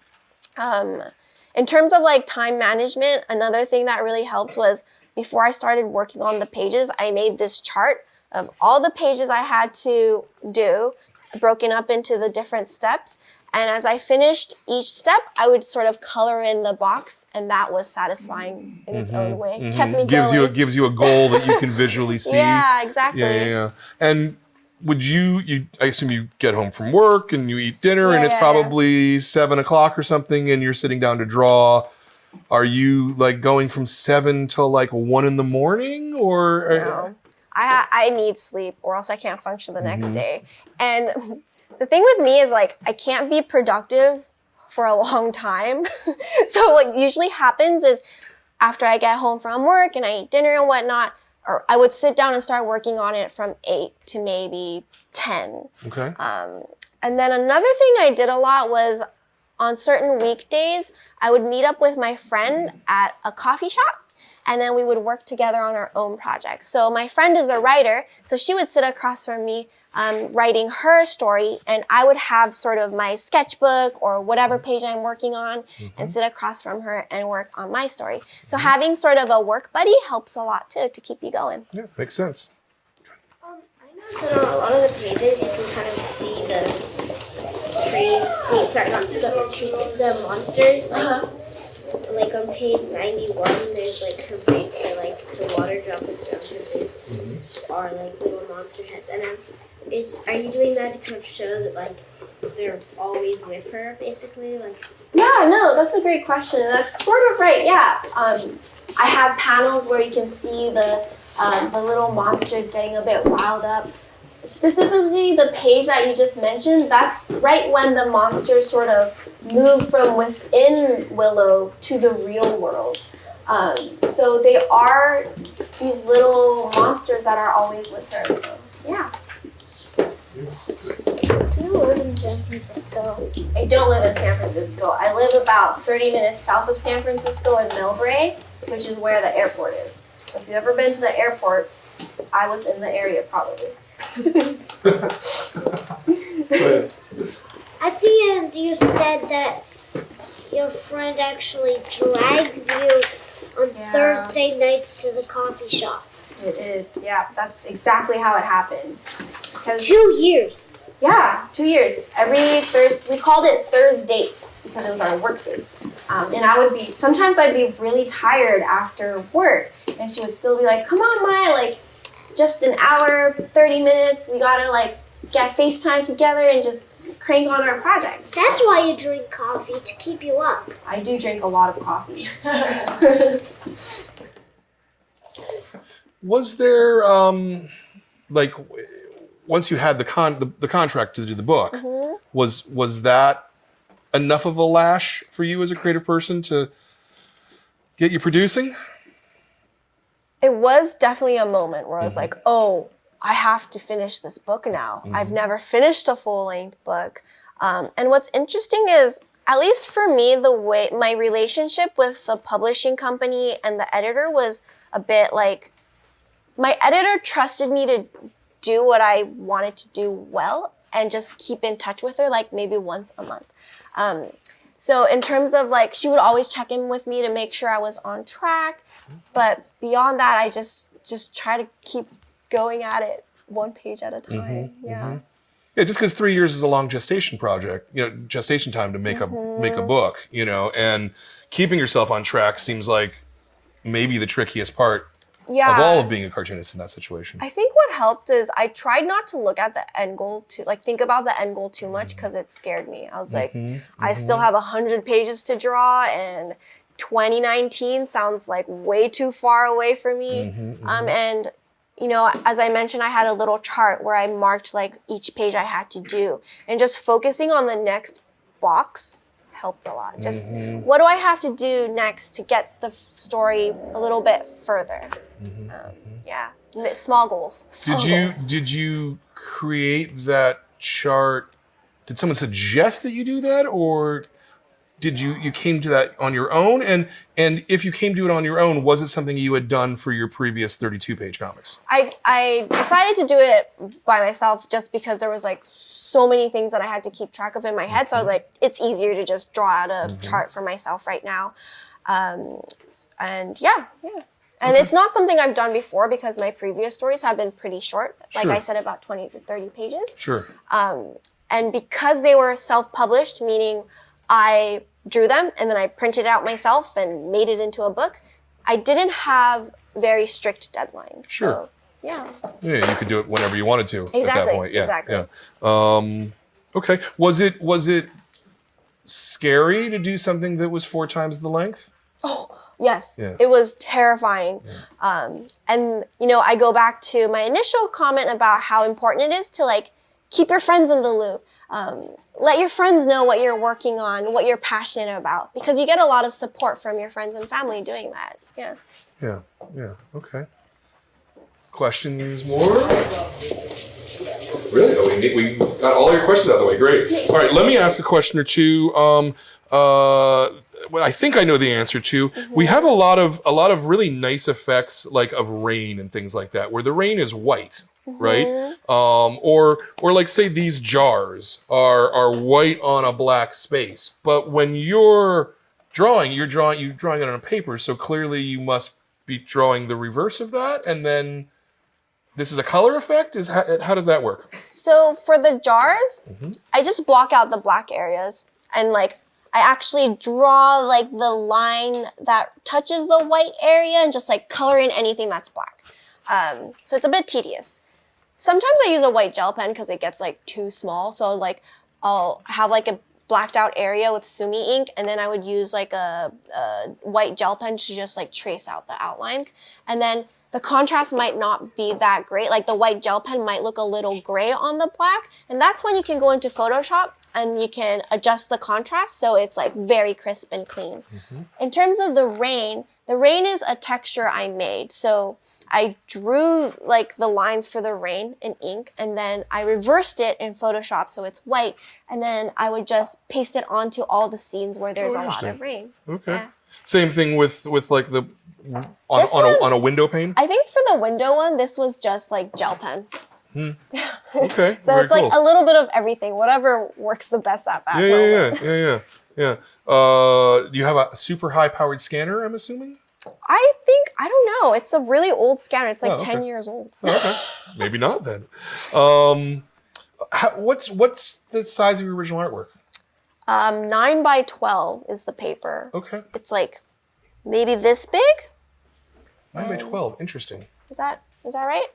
[SPEAKER 2] In terms of time management, another thing that really helped was before I started working on the pages, I made this chart of all the pages I had to do, broken up into the different steps. And as I finished each step, I would sort of color in the box, and that was satisfying in its own way. Kept me going.
[SPEAKER 1] Gives you a goal that you can visually see.
[SPEAKER 2] Yeah, exactly.
[SPEAKER 1] Yeah. And would I assume you get home from work and you eat dinner and it's probably 7 o'clock or something and you're sitting down to draw. Are you going from 7 till 1 in the morning or?
[SPEAKER 2] No. I need sleep or else I can't function the next day. And the thing with me is I can't be productive for a long time. So what usually happens is after I get home from work and I eat dinner and whatnot, or I would sit down and start working on it from 8 to maybe 10.
[SPEAKER 1] Okay.
[SPEAKER 2] And then another thing I did a lot was on certain weekdays, I would meet up with my friend at a coffee shop. And then we would work together on our own projects. So my friend is a writer, so she would sit across from me writing her story, and I would have sort of my sketchbook or whatever page I'm working on and sit across from her and work on my story. So having sort of a work buddy helps a lot too to keep you going.
[SPEAKER 1] Yeah, makes sense.
[SPEAKER 3] I noticed that on a lot of the pages you can kind of see the tree Wait, sorry, not the treatment. The monsters, like on page 91, there's like her boots are like the water droplets around her boots are like little monster heads. And are you doing that to kind of show that like they're always with her, basically? Like.
[SPEAKER 2] Yeah, no, that's a great question. That's sort of right. Yeah, I have panels where you can see the little monsters getting a bit riled up. Specifically, the page that you just mentioned, that's right when the monsters sort of move from within Willow to the real world. So they are these little monsters that are always with her. So, yeah.
[SPEAKER 4] Do you live in San Francisco?
[SPEAKER 2] I don't live in San Francisco. I live about 30 minutes south of San Francisco in Millbrae, which is where the airport is. So if you've ever been to the airport, I was in the area probably.
[SPEAKER 5] At the end, you said that your friend actually drags you on Thursday nights to the coffee shop.
[SPEAKER 2] Yeah, that's exactly how it happened.
[SPEAKER 5] 2 years.
[SPEAKER 2] Yeah, 2 years. Every Thursday, we called it Thursdays because it was our work day. And sometimes I'd be really tired after work, and she would still be like, "Come on, Mai, like, just an hour, 30 minutes, we gotta like get FaceTime together and just crank on our projects."
[SPEAKER 5] That's why you drink coffee, to keep you up.
[SPEAKER 2] I do drink a lot of coffee.
[SPEAKER 1] Was there, like, once you had the contract to do the book, was that enough of a lash for you as a creative person to get you producing?
[SPEAKER 2] It was definitely a moment where I was like, oh, I have to finish this book now. I've never finished a full-length book. And what's interesting is, at least for me, the way my relationship with the publishing company and the editor was a bit like, my editor trusted me to do what I wanted to do well and just keep in touch with her like maybe once a month. So in terms of like, she would always check in with me to make sure I was on track. But beyond that, I just try to keep going at it one page at a time. Yeah,
[SPEAKER 1] just because 3 years is a long gestation project, gestation time to make a book, and keeping yourself on track seems like maybe the trickiest part of all of being a cartoonist in that situation.
[SPEAKER 2] I think what helped is I tried not to look at the end goal think about the end goal too much because it scared me. I was like, I still have 100 pages to draw, and 2019 sounds like way too far away for me. And as I mentioned, I had a little chart where I marked like each page I had to do, and just focusing on the next box helped a lot. Just what do I have to do next to get the story a little bit further? Small goals.
[SPEAKER 1] Did you create that chart? Did someone suggest that you do that, or did you came to that on your own? And if you came to it on your own, was it something you had done for your previous 32-page comics?
[SPEAKER 2] I decided to do it by myself just because there was like so many things that I had to keep track of in my head. So I was like, it's easier to just draw out a chart for myself right now. And it's not something I've done before because my previous stories have been pretty short. Like I said, about 20 to 30 pages.
[SPEAKER 1] Sure.
[SPEAKER 2] And because they were self-published, meaning I drew them and then I printed it out myself and made it into a book, I didn't have very strict deadlines.
[SPEAKER 1] Sure.
[SPEAKER 2] So, yeah,
[SPEAKER 1] you could do it whenever you wanted to at that point. Yeah,
[SPEAKER 2] exactly.
[SPEAKER 1] Yeah. Okay. Was it scary to do something that was 4 times the length?
[SPEAKER 2] Oh, yes. Yeah. It was terrifying. Yeah. And, I go back to my initial comment about how important it is to, like, keep your friends in the loop. Let your friends know what you're working on, what you're passionate about, because you get a lot of support from your friends and family doing that. Yeah.
[SPEAKER 1] Yeah. Okay. Questions more? Really? Oh, we got all your questions out of the way. Great. All right. Let me ask a question or two. I think I know the answer to. We have a lot of really nice effects, like of rain and things like that, where the rain is white. Right? Or like say these jars are white on a black space. But when you're drawing it on a paper, so clearly you must be drawing the reverse of that, and then this is a color effect? How does that work?
[SPEAKER 2] So for the jars, I just block out the black areas and like I actually draw like the line that touches the white area and just like color in anything that's black. So it's a bit tedious. Sometimes I use a white gel pen because it gets like too small. So like I'll have like a blacked out area with Sumi ink, and then I would use like a white gel pen to just like trace out the outlines. And then the contrast might not be that great. Like the white gel pen might look a little gray on the black. And that's when you can go into Photoshop and you can adjust the contrast so it's like very crisp and clean. In terms of the rain is a texture I made. So I drew like the lines for the rain in ink, and then I reversed it in Photoshop so it's white, and then I would just paste it onto all the scenes where there's a lot of rain.
[SPEAKER 1] Okay.
[SPEAKER 2] Yeah.
[SPEAKER 1] Same thing with like the on a window pane.
[SPEAKER 2] I think for the window one, this was just like gel pen.
[SPEAKER 1] Okay.
[SPEAKER 2] So it's like a little bit of everything, whatever works the best at that moment.
[SPEAKER 1] Yeah. You have a super high powered scanner, I'm assuming?
[SPEAKER 2] I don't know. It's a really old scanner. It's like 10 years old.
[SPEAKER 1] Okay. Maybe not then. What's the size of your original artwork?
[SPEAKER 2] 9 by 12 is the paper.
[SPEAKER 1] Okay.
[SPEAKER 2] It's like maybe this big.
[SPEAKER 1] 9 by 12. Interesting.
[SPEAKER 2] Is that right?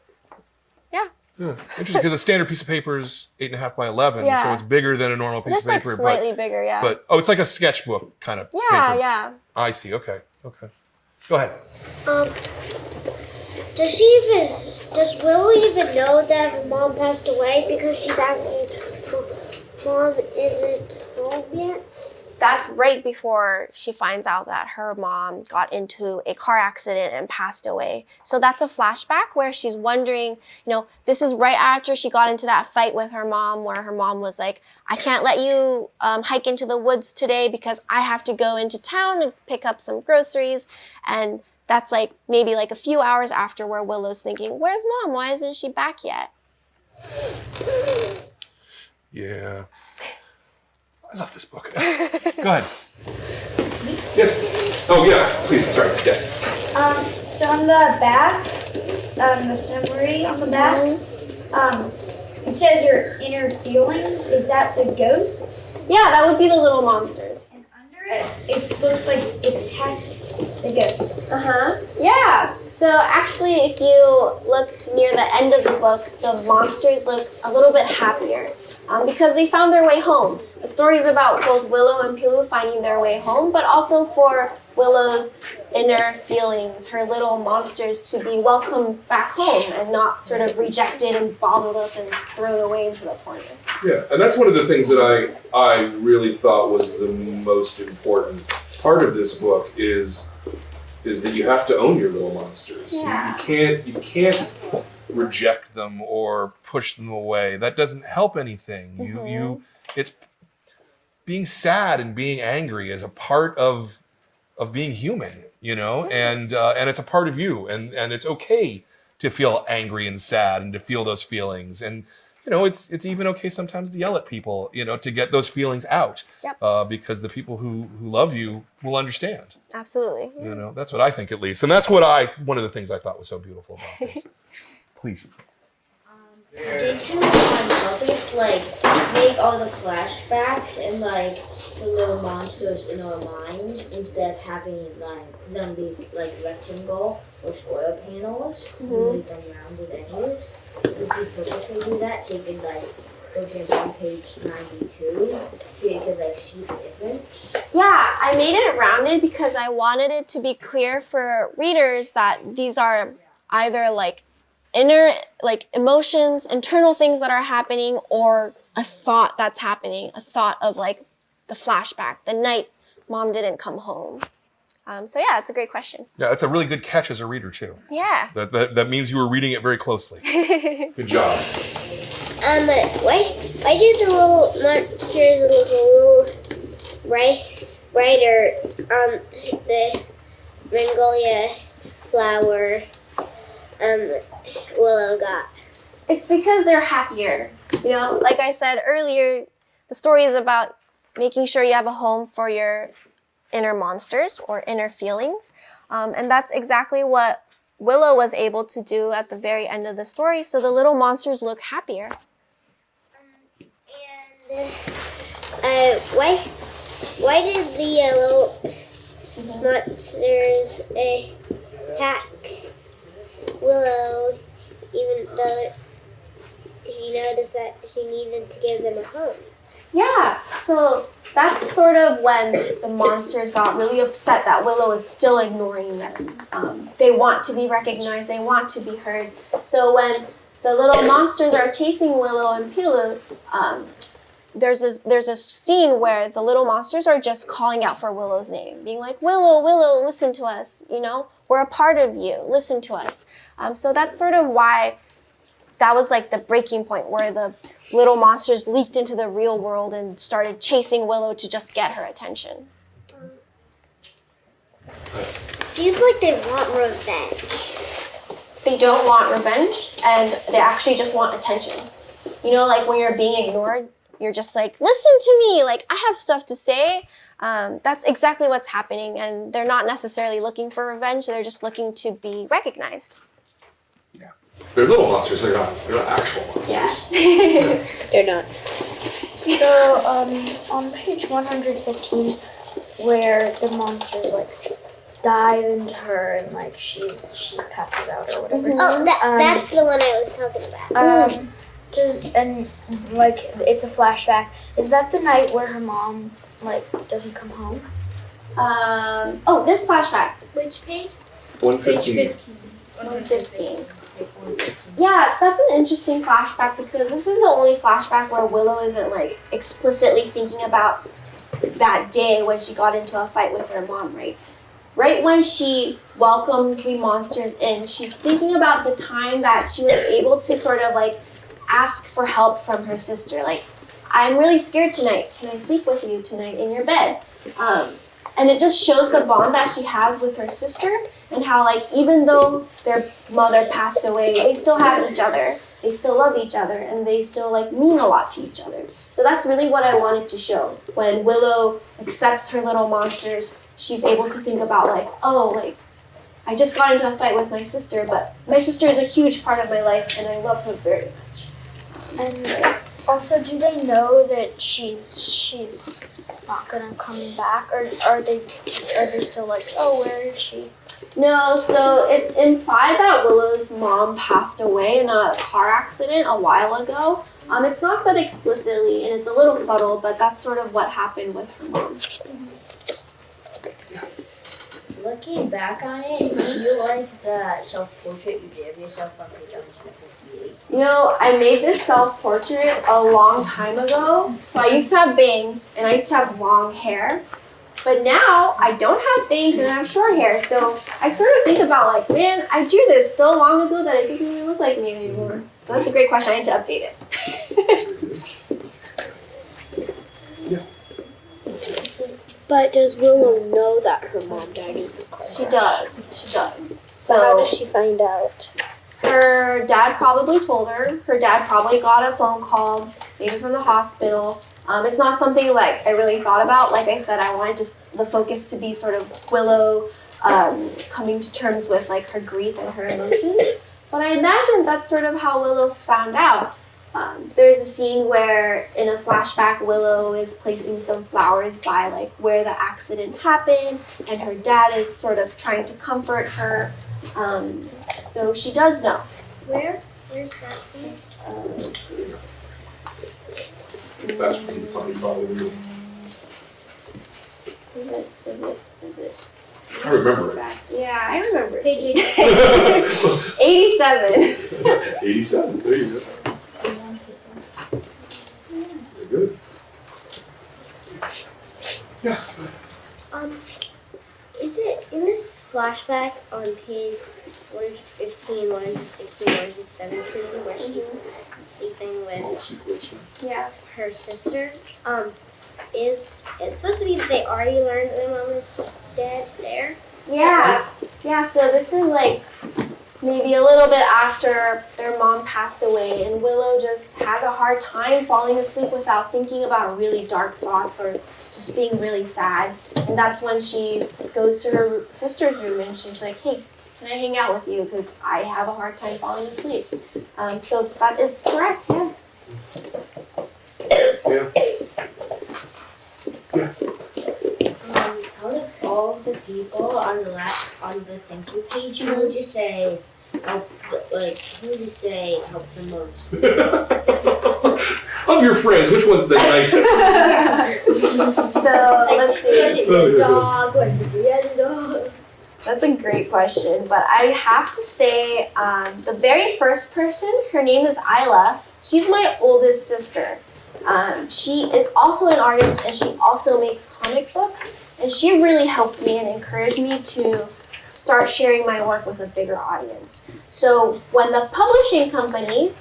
[SPEAKER 2] Yeah.
[SPEAKER 1] Yeah. Interesting, because a standard piece of paper is 8.5 by 11,
[SPEAKER 2] Yeah.
[SPEAKER 1] so it's bigger than a normal piece
[SPEAKER 2] Just
[SPEAKER 1] of
[SPEAKER 2] like
[SPEAKER 1] paper.
[SPEAKER 2] slightly bigger, yeah.
[SPEAKER 1] But it's like a sketchbook kind of paper.
[SPEAKER 2] Yeah.
[SPEAKER 1] I see. Okay. Go ahead.
[SPEAKER 5] Does Willow even know that her mom passed away because she's asking Mom isn't home yet?
[SPEAKER 2] That's right before she finds out that her mom got into a car accident and passed away. So that's a flashback where she's wondering, this is right after she got into that fight with her mom where her mom was like, I can't let you hike into the woods today because I have to go into town and pick up some groceries. And that's like maybe like a few hours after where Willow's thinking, where's Mom? Why isn't she back yet?
[SPEAKER 1] Yeah. I love this book. Go ahead. Yes. Oh, yeah. Please. Sorry. Yes.
[SPEAKER 4] So on the back, the summary on the back, it says your inner feelings. Is that the ghosts?
[SPEAKER 2] Yeah, that would be the little monsters.
[SPEAKER 4] And under it looks like it's the ghosts.
[SPEAKER 2] Yeah. So actually, if you look near the end of the book, the monsters look a little bit happier because they found their way home. The story is about both Willow and PILU finding their way home, but also for Willow's inner feelings, her little monsters to be welcomed back home and not sort of rejected and bottled up and thrown away into the corner.
[SPEAKER 1] Yeah, and that's one of the things that I really thought was the most important part of this book is that you have to own your little monsters.
[SPEAKER 2] Yeah.
[SPEAKER 1] You can't reject them or push them away. That doesn't help anything. It's being sad and being angry is a part of being human, and it's a part of you, and it's okay to feel angry and sad and to feel those feelings, and it's even okay sometimes to yell at people, to get those feelings out.
[SPEAKER 2] Yep.
[SPEAKER 1] Because the people who love you will understand.
[SPEAKER 2] Absolutely.
[SPEAKER 1] That's what I think, at least, and that's one of the things I thought was so beautiful about this. Please.
[SPEAKER 3] Did you at least make all the flashbacks and the little monsters in our mind instead of having them be rectangle with oil panels and make them rounded edges? Did you purposely do that so you could for example on page 92 so you could see the difference?
[SPEAKER 2] Yeah, I made it rounded because I wanted it to be clear for readers that these are either inner emotions, internal things that are happening, or a thought that's happening, a thought of the flashback, the night Mom didn't come home. So yeah, it's a great question.
[SPEAKER 1] Yeah, that's a really good catch as a reader too.
[SPEAKER 2] Yeah.
[SPEAKER 1] That means you were reading it very closely. Good job.
[SPEAKER 5] Why did the little monsters look a little brighter on the Magnolia flower Willow got?
[SPEAKER 2] It's because they're happier. Like I said earlier, the story is about making sure you have a home for your inner monsters or inner feelings. And that's exactly what Willow was able to do at the very end of the story, so the little monsters look happier.
[SPEAKER 5] And why did the yellow monsters attack Willow, even though she noticed that she needed to give them a home?
[SPEAKER 2] Yeah, so that's sort of when the monsters got really upset that Willow is still ignoring them. They want to be recognized, they want to be heard. So when the little monsters are chasing Willow and PILU, there's a scene where the little monsters are just calling out for Willow's name, being like, Willow, Willow, listen to us, you know, we're a part of you, listen to us. So that's sort of why that was like the breaking point where the little monsters leaked into the real world and started chasing Willow to just get her attention.
[SPEAKER 5] Seems like they want revenge.
[SPEAKER 2] They don't want revenge, and they actually just want attention. You know, like when you're being ignored, you're just like, listen to me, like I have stuff to say. That's exactly what's happening, and they're not necessarily looking for revenge, they're just looking to be recognized.
[SPEAKER 1] Yeah. They're little monsters, they're not actual monsters.
[SPEAKER 2] Yeah.
[SPEAKER 4] They're not. So, on page 115, where the monsters, like, dive into her and, like, she passes out or whatever.
[SPEAKER 5] Oh, that's the one I was talking about.
[SPEAKER 4] It's a flashback. Is that the night where her mom, like, doesn't come home?
[SPEAKER 2] This flashback.
[SPEAKER 5] Which page?
[SPEAKER 1] 115.
[SPEAKER 2] 115. Yeah, that's an interesting flashback because this is the only flashback where Willow isn't like explicitly thinking about that day when she got into a fight with her mom, right? Right when she welcomes the monsters in, she's thinking about the time that she was able to sort of like ask for help from her sister. Like, I'm really scared tonight. Can I sleep with you tonight in your bed? And it just shows the bond that she has with her sister and how, like, even though their mother passed away, they still have each other. They still love each other, and they still, like, mean a lot to each other. So that's really what I wanted to show. When Willow accepts her little monsters, she's able to think about, like, oh, like, I just got into a fight with my sister, but my sister is a huge part of my life, and I love her very much.
[SPEAKER 4] And also, do they know that she's not gonna come back, or are they still like, oh, where is she?
[SPEAKER 2] No, so it's implied that Willow's mom passed away in a car accident a while ago. It's not said explicitly, and it's a little subtle, but that's sort of what happened with her mom.
[SPEAKER 6] Looking back on it, do you like the self-portrait you did of yourself on page 158?
[SPEAKER 2] You know, I made this self-portrait a long time ago. So I used to have bangs, and I used to have long hair. But now, I don't have bangs and I have short hair. So I sort of think about, like, man, I drew this so long ago that it doesn't really look like me anymore. So that's a great question. I need to update it.
[SPEAKER 5] But does Willow know that her mom died in the car?
[SPEAKER 2] She does. She does.
[SPEAKER 5] So how does she find out?
[SPEAKER 2] Her dad probably told her. Her dad probably got a phone call, maybe from the hospital. It's not something like I really thought about. Like I said, I wanted the focus to be sort of Willow coming to terms with like her grief and her emotions. But I imagine that's sort of how Willow found out. There's a scene where in a flashback Willow is placing some flowers by like where the accident happened, and her dad is sort of trying to comfort her. So she does know.
[SPEAKER 5] Where's that scene?
[SPEAKER 2] Let's see.
[SPEAKER 1] That's pretty funny, probably.
[SPEAKER 2] Is it?
[SPEAKER 1] I remember it.
[SPEAKER 2] Yeah, I remember it.
[SPEAKER 5] Page
[SPEAKER 2] 87.
[SPEAKER 1] 87, there you go. Very good. Yeah.
[SPEAKER 5] Is it in this flashback on page 115, 116, 117, where she's sleeping with
[SPEAKER 2] Yeah.
[SPEAKER 5] her sister? Is it supposed to be that they already learned that my mom is dead there?
[SPEAKER 2] Yeah. Yeah, so this is like maybe a little bit after their mom passed away, and Willow just has a hard time falling asleep without thinking about really dark thoughts or just being really sad. And that's when she goes to her sister's room and she's like, hey, and I hang out with you because I have a hard time falling asleep. So that is correct, yeah.
[SPEAKER 6] Out of all of the people on the thank you page, who would you say help the most?
[SPEAKER 1] Of your friends, which one's the nicest?
[SPEAKER 2] So let's see.
[SPEAKER 6] Was it the dog? Was it the other dog?
[SPEAKER 2] That's a great question, but I have to say the very first person, her name is Isla. She's my oldest sister. She is also an artist and she also makes comic books, and she really helped me and encouraged me to start sharing my work with a bigger audience. So when the publishing company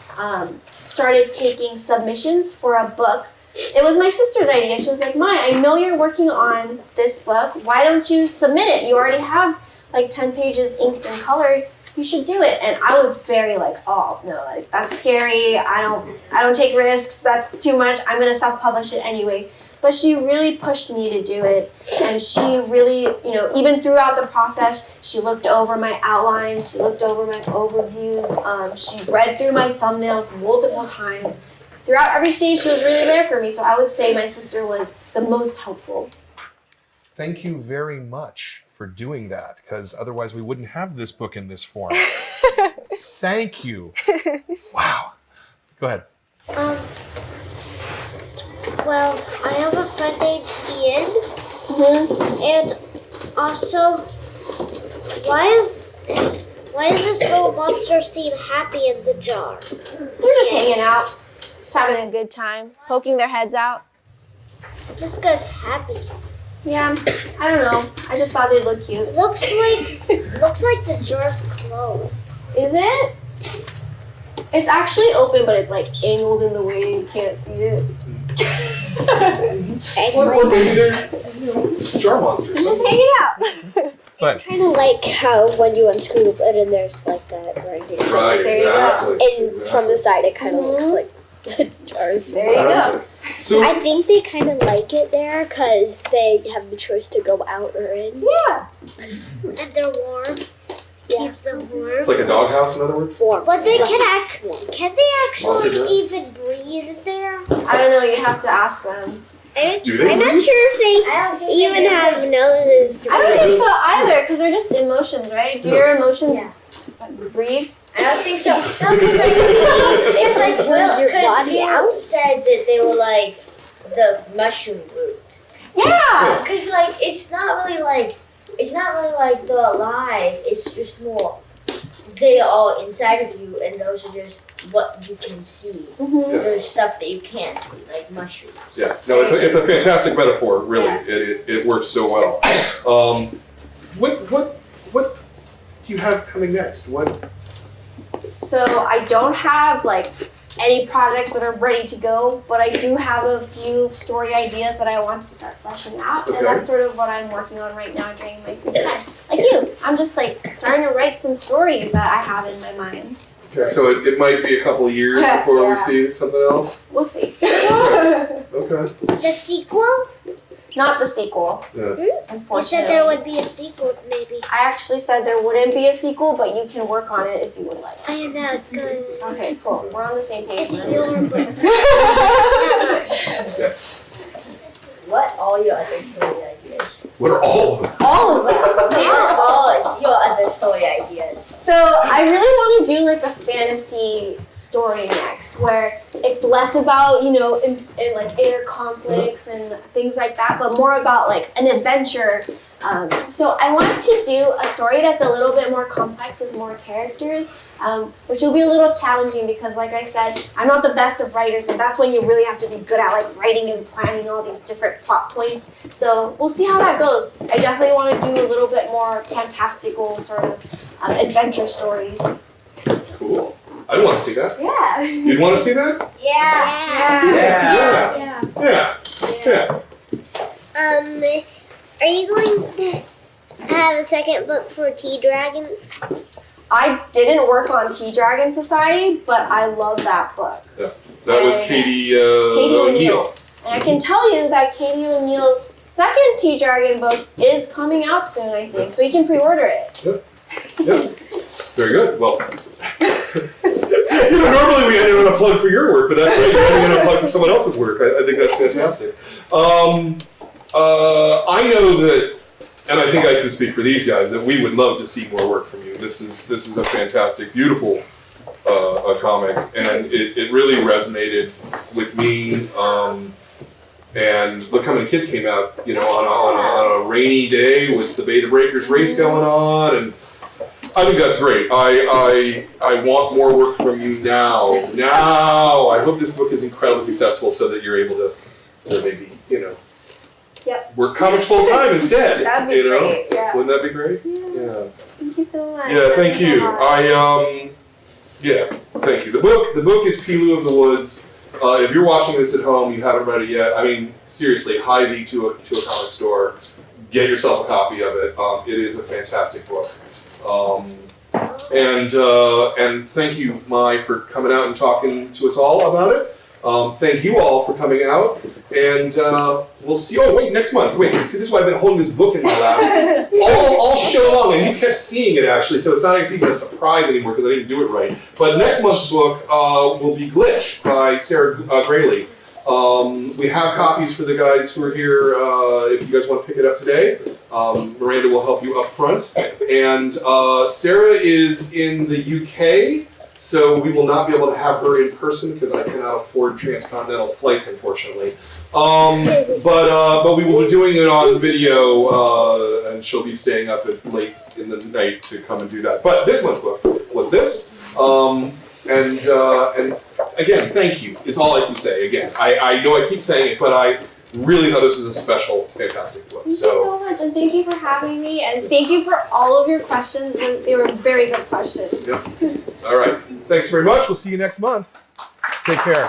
[SPEAKER 2] started taking submissions for a book, it was my sister's idea. She was like, Mai, I know you're working on this book. Why don't you submit it? You already have like 10 pages inked and colored. You should do it. And I was very like, oh no, like that's scary. I don't take risks. That's too much. I'm gonna self-publish it anyway. But she really pushed me to do it, and she really, even throughout the process, she looked over my outlines, she looked over my overviews, she read through my thumbnails multiple times. Throughout every stage, she was really there for me, so I would say my sister was the most helpful.
[SPEAKER 1] Thank you very much for doing that, because otherwise we wouldn't have this book in this form. Thank you. Wow. Go ahead.
[SPEAKER 5] Well, I have a friend named Ian, and also, why does this little monster seem happy in the jar?
[SPEAKER 2] They're just hanging out, just having a good time, poking their heads out.
[SPEAKER 5] This guy's happy.
[SPEAKER 2] Yeah, I don't know. I just thought they'd look cute.
[SPEAKER 5] Looks like the jar's closed.
[SPEAKER 2] Is it? It's actually open, but it's like angled in the way you can't see it.
[SPEAKER 1] Or maybe they're jar monsters.
[SPEAKER 2] I'm just hanging out.
[SPEAKER 1] But
[SPEAKER 5] Kind of like how when you unscrew the lid and there's like that right here.
[SPEAKER 1] right,
[SPEAKER 2] There you go.
[SPEAKER 1] exactly.
[SPEAKER 5] And from the side, it kind of looks like the jar's.
[SPEAKER 2] There you go.
[SPEAKER 1] So
[SPEAKER 5] I think they kind of like it there because they have the choice to go out or in.
[SPEAKER 2] Yeah.
[SPEAKER 5] And they're warm. Keeps them warm.
[SPEAKER 1] it's like a doghouse, in other words.
[SPEAKER 5] Warm. But they can
[SPEAKER 1] Monster
[SPEAKER 5] actually
[SPEAKER 1] jar?
[SPEAKER 5] even breathe in there?
[SPEAKER 2] I don't know. You have to ask them.
[SPEAKER 1] Do they
[SPEAKER 5] I'm not
[SPEAKER 1] breathe?
[SPEAKER 5] sure if they even have noses.
[SPEAKER 2] I don't think so either, because they're just emotions, right? Do your emotions breathe?
[SPEAKER 6] I don't think so. No, it's like
[SPEAKER 5] Your body
[SPEAKER 6] you
[SPEAKER 5] out?
[SPEAKER 6] said that they were like the mushroom root.
[SPEAKER 2] Yeah.
[SPEAKER 6] Because like it's not really like they're alive. It's just more they are all inside of you, and those are just what you can see. There's stuff that you can't see, like mushrooms.
[SPEAKER 1] Yeah, no, it's a fantastic metaphor. Really, it works so well. What do you have coming next? What?
[SPEAKER 2] So I don't have like any projects that are ready to go, but I do have a few story ideas that I want to start fleshing out,
[SPEAKER 1] Okay.
[SPEAKER 2] and that's sort of what I'm working on right now during my free time. Like you, I'm just like starting to write some stories that I have in my mind.
[SPEAKER 1] Okay, so it might be a couple of years before
[SPEAKER 2] Yeah.
[SPEAKER 1] we see something else.
[SPEAKER 2] We'll see.
[SPEAKER 1] Okay.
[SPEAKER 5] The sequel?
[SPEAKER 2] Not the sequel,
[SPEAKER 1] Yeah.
[SPEAKER 5] You
[SPEAKER 2] unfortunately.
[SPEAKER 5] said there would be a sequel, maybe.
[SPEAKER 2] I actually said there wouldn't be a sequel, but you can work on it if you would like.
[SPEAKER 5] I am not good.
[SPEAKER 2] Okay, cool. We're on the same page
[SPEAKER 5] It's
[SPEAKER 2] then.
[SPEAKER 5] your book.
[SPEAKER 1] Yeah.
[SPEAKER 6] What are your other story ideas?
[SPEAKER 1] What are all of them?
[SPEAKER 2] All of them.
[SPEAKER 6] What are all your other story ideas?
[SPEAKER 2] So I really want to do like a fantasy story next, where it's less about in like inner conflicts and things like that, but more about like an adventure. So I want to do a story that's a little bit more complex with more characters, which will be a little challenging because, like I said, I'm not the best of writers, and that's when you really have to be good at like writing and planning all these different plot points. So we'll see how that goes. I definitely want to do a little bit more fantastical sort of adventure stories.
[SPEAKER 1] Cool. I want to see that.
[SPEAKER 2] Yeah.
[SPEAKER 1] You'd want to see that?
[SPEAKER 5] Yeah.
[SPEAKER 1] Yeah.
[SPEAKER 5] Are you going to have a second book for Tea Dragon?
[SPEAKER 2] I didn't work on Tea Dragon Society, but I love that book.
[SPEAKER 1] That was Katie
[SPEAKER 2] Katie
[SPEAKER 1] O'Neill.
[SPEAKER 2] O'Neill. And I can tell you that Katie O'Neill's second Tea Dragon book is coming out soon, I think. So you can pre-order it.
[SPEAKER 1] Yeah. Very good. Well, normally we end on a plug for your work, but that's great. You're ending on a plug for someone else's work. I think that's fantastic. I know that, and I think I can speak for these guys, that we would love to see more work from you. This is a fantastic, beautiful comic, and it really resonated with me. And look how many kids came out, on a rainy day with the Beta Breakers race going on, and I think that's great. I want more work from you now. I hope this book is incredibly successful so that you're able to maybe,
[SPEAKER 2] Yep.
[SPEAKER 1] work comics full time instead.
[SPEAKER 2] That'd be great. Yeah.
[SPEAKER 1] Wouldn't that be great?
[SPEAKER 2] Yeah. Thank you so much.
[SPEAKER 1] Yeah, thank you. Thank you. The book is PILU of the Woods. If you're watching this at home, you haven't read it yet. I mean, seriously, Hy-Vee to a comic store. Get yourself a copy of it. It is a fantastic book. And thank you, Mai, for coming out and talking to us all about it. Thank you all for coming out, and we'll see. Oh, wait, next month. Wait, see, this is why I've been holding this book in my lap all show long, and you kept seeing it actually, so it's not even a surprise anymore because I didn't do it right. But next month's book will be Glitch by Sarah Grayley. We have copies for the guys who are here if you guys want to pick it up today. Miranda will help you up front. And Sarah is in the UK, so we will not be able to have her in person because I cannot afford transcontinental flights, unfortunately. But we will be doing it on video, and she'll be staying up late in the night to come and do that. But this month's book was this. And again, thank you is all I can say. Again, I know I keep saying it, but I really thought this was a special, fantastic book.
[SPEAKER 2] Thank you so much, and thank you for having me, and thank you for all of your questions. They were very good questions.
[SPEAKER 1] Yep. All right. Thanks very much. We'll see you next month. Take care.